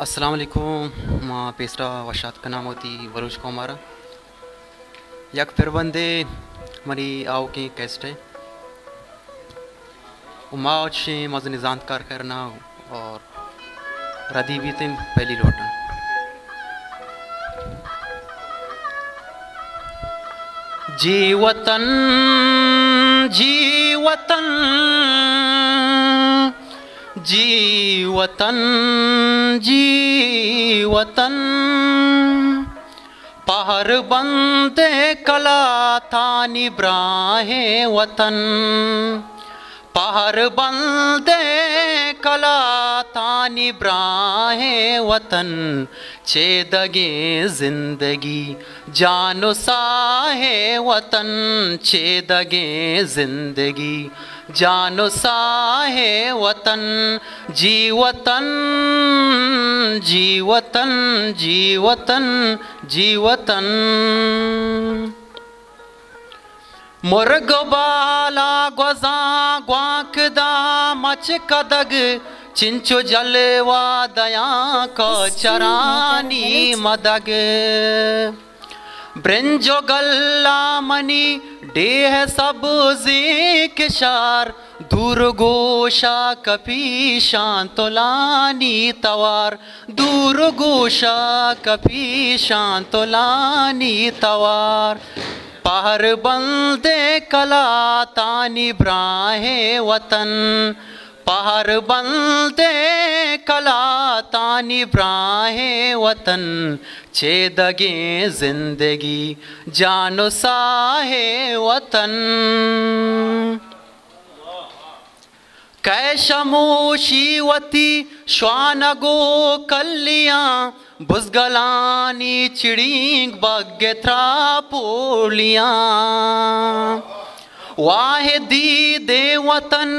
अस्सलाम वालेकुम. माँ पेसरा वशात का नाम होती वरुज को हमारा यक फिर बंदे मरी आओ की कैस्ट है माँ अच्छे मज़ निजान कार करना और रदी भी थे पहली लौटा जी वतन जी वतन जी वतन जी वतन पहर बंदे कला थानी ब्राहे वतन पहर बंदे कला थानी ब्राहे वतन छेदगे जिंदगी जानो साहे वतन छेदगे जिंदगी जानो साहे वतन जी वतन जी वतन जी वतन जी वतन मुर्ग बाला ग्वजा ग्वाकदा मच कदग चिंचो जलवा दया को चरानी मदग ब्रिंजो गल्ला मनी डेह सब्जी किशार दूर गोशा कपी शांतोलानी तवार दूर गोशा कपी शांतोलानी तवार पहर बंदे कला तानी ब्राहे वतन पहर बंदे कला तानी ब्राहे वतन छेदगे जिंदगी जानो साहे वतन कैशमोशीवती श्वानगो कलियां बुजगलानी चिड़ींग बग्गेत्रा पोलियां वाहिदी देवतन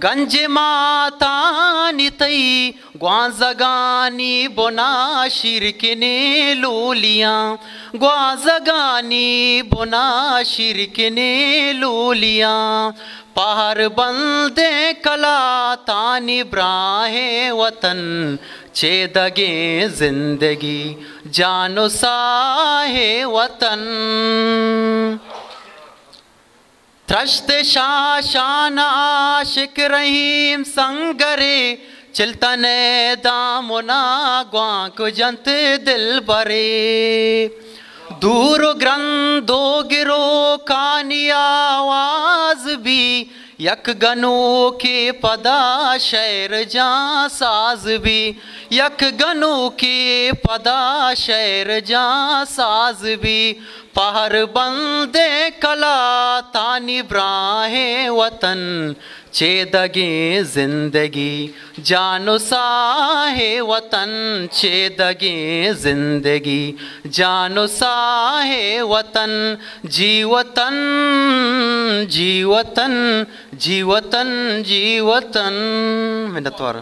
गंज माता नितई ग्वाजगानी बोना शिरकने लोलियां ग्वाजगानी बोना शिरकने लोलियां पहर बंदे कला तानी ब्राहे वतन छेदगे जिंदगी जानो साहे वतन त्रश्त शाशान आशिक रहीम संगरे चिलतने दामुना ग्वांक जंत दिल बरे दूर ग्रंदो गिरो कानी आवाज भी यक गनो के पदा शहर जा साज भी यक गनो के पदा शहर जा साज भी पहर बंदे कला तानी ब्राहे वतन छेदगे जिंदगी जानो साहे वतन छेदगे जिंदगी जानो साहे वतन जी वतन जी वतन जी वतन जी वतन मिन्नतवार